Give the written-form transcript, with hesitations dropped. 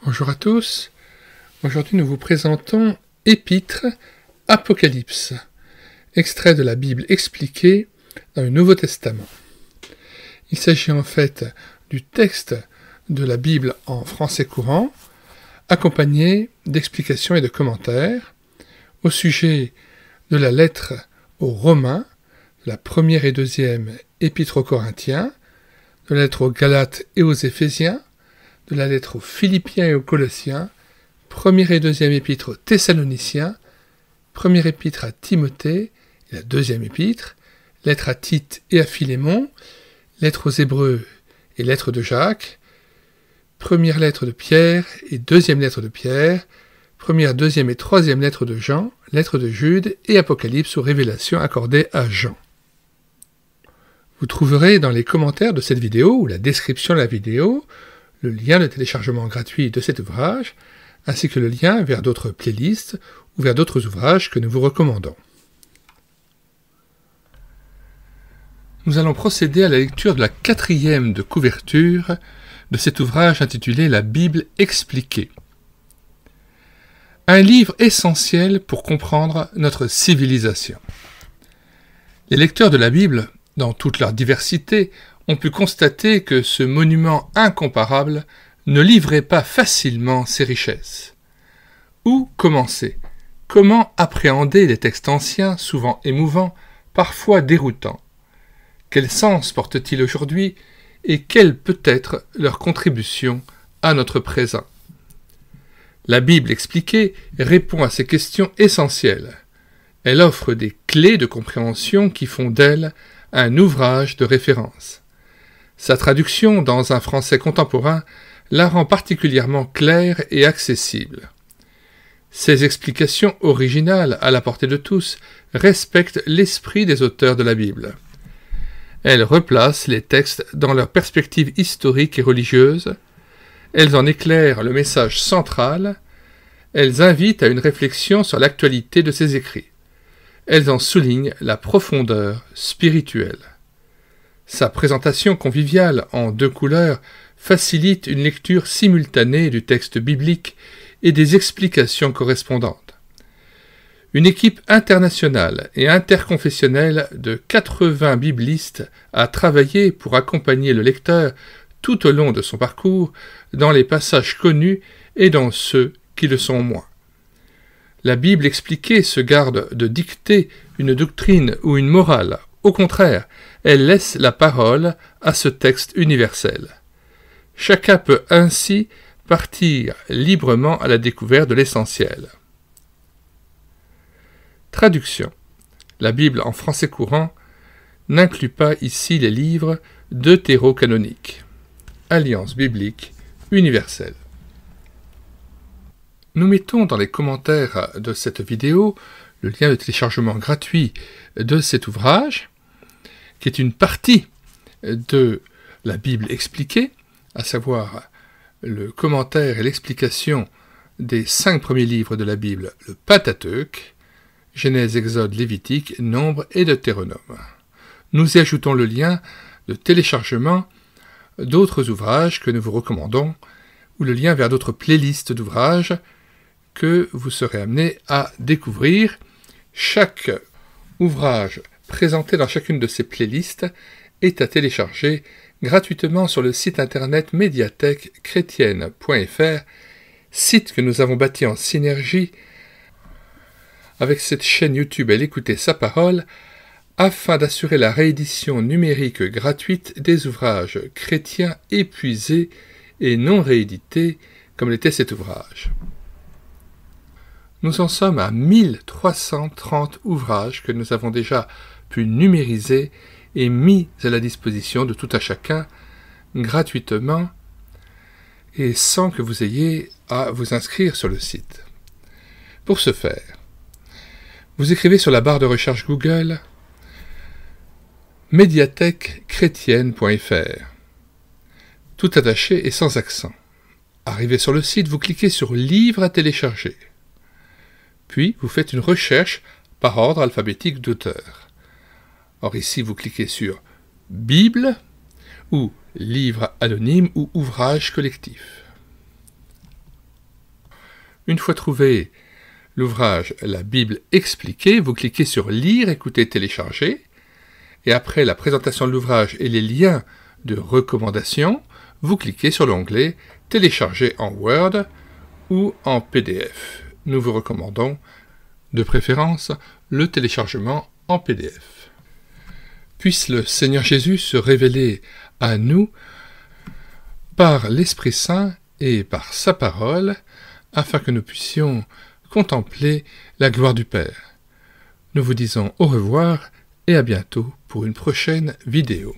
Bonjour à tous. Aujourd'hui, nous vous présentons Épître, Apocalypse, extrait de la Bible expliquée dans le Nouveau Testament. Il s'agit en fait du texte de la Bible en français courant, accompagné d'explications et de commentaires au sujet de la lettre aux Romains, de la première et deuxième épître aux Corinthiens, de la lettre aux Galates et aux Éphésiens, de la lettre aux Philippiens et aux Colossiens, première et deuxième épître aux Thessaloniciens, première épître à Timothée et la deuxième épître, lettre à Tite et à Philémon, lettre aux Hébreux et lettre de Jacques, première lettre de Pierre et deuxième lettre de Pierre, première, deuxième et troisième lettre de Jean, lettre de Jude et Apocalypse aux révélations accordées à Jean. Vous trouverez dans les commentaires de cette vidéo ou la description de la vidéo le lien de téléchargement gratuit de cet ouvrage, ainsi que le lien vers d'autres playlists ou vers d'autres ouvrages que nous vous recommandons. Nous allons procéder à la lecture de la 4e de couverture de cet ouvrage intitulé « La Bible expliquée ». Un livre essentiel pour comprendre notre civilisation. Les lecteurs de la Bible, dans toute leur diversité, ont pu constater que ce monument incomparable ne livrait pas facilement ses richesses. Où commencer? Comment appréhender les textes anciens, souvent émouvants, parfois déroutants? Quel sens portent-ils aujourd'hui et quelle peut être leur contribution à notre présent? La Bible expliquée répond à ces questions essentielles. Elle offre des clés de compréhension qui font d'elle un ouvrage de référence. Sa traduction dans un français contemporain la rend particulièrement claire et accessible. Ses explications originales à la portée de tous respectent l'esprit des auteurs de la Bible. Elles replacent les textes dans leur perspective historique et religieuse, elles en éclairent le message central, elles invitent à une réflexion sur l'actualité de ces écrits, elles en soulignent la profondeur spirituelle. Sa présentation conviviale en 2 couleurs facilite une lecture simultanée du texte biblique et des explications correspondantes. Une équipe internationale et interconfessionnelle de 80 biblistes a travaillé pour accompagner le lecteur tout au long de son parcours dans les passages connus et dans ceux qui le sont moins. La Bible expliquée se garde de dicter une doctrine ou une morale. Au contraire, elle laisse la parole à ce texte universel. Chacun peut ainsi partir librement à la découverte de l'essentiel. Traduction. La Bible en français courant n'inclut pas ici les livres deutérocanoniques. Alliance biblique universelle. Nous mettons dans les commentaires de cette vidéo le lien de téléchargement gratuit de cet ouvrage, qui est une partie de la Bible expliquée, à savoir le commentaire et l'explication des 5 premiers livres de la Bible, le Pentateuque, Genèse, Exode, Lévitique, Nombre et Deutéronome. Nous y ajoutons le lien de téléchargement d'autres ouvrages que nous vous recommandons, ou le lien vers d'autres playlists d'ouvrages que vous serez amené à découvrir. Chaque ouvrage présenté dans chacune de ces playlists est à télécharger gratuitement sur le site internet médiathèque-chrétienne.fr, site que nous avons bâti en synergie avec cette chaîne YouTube Elle écoutait sa parole, afin d'assurer la réédition numérique gratuite des ouvrages chrétiens épuisés et non réédités, comme l'était cet ouvrage. Nous en sommes à 1330 ouvrages que nous avons déjà pu numériser et mis à la disposition de tout à chacun gratuitement et sans que vous ayez à vous inscrire sur le site. Pour ce faire, vous écrivez sur la barre de recherche Google médiathèque-chrétienne.fr, tout attaché et sans accent. Arrivé sur le site, vous cliquez sur « Livres à télécharger ». Puis, vous faites une recherche par ordre alphabétique d'auteur. Or ici, vous cliquez sur « Bible » ou « Livre anonyme » ou « Ouvrage collectif ». Une fois trouvé l'ouvrage La Bible expliquée, vous cliquez sur Lire, écouter, télécharger, et après la présentation de l'ouvrage et les liens de recommandation, vous cliquez sur l'onglet Télécharger en Word ou en PDF. Nous vous recommandons, de préférence, le téléchargement en PDF. Puisse le Seigneur Jésus se révéler à nous par l'Esprit Saint et par sa parole, afin que nous puissions contempler la gloire du Père. Nous vous disons au revoir et à bientôt pour une prochaine vidéo.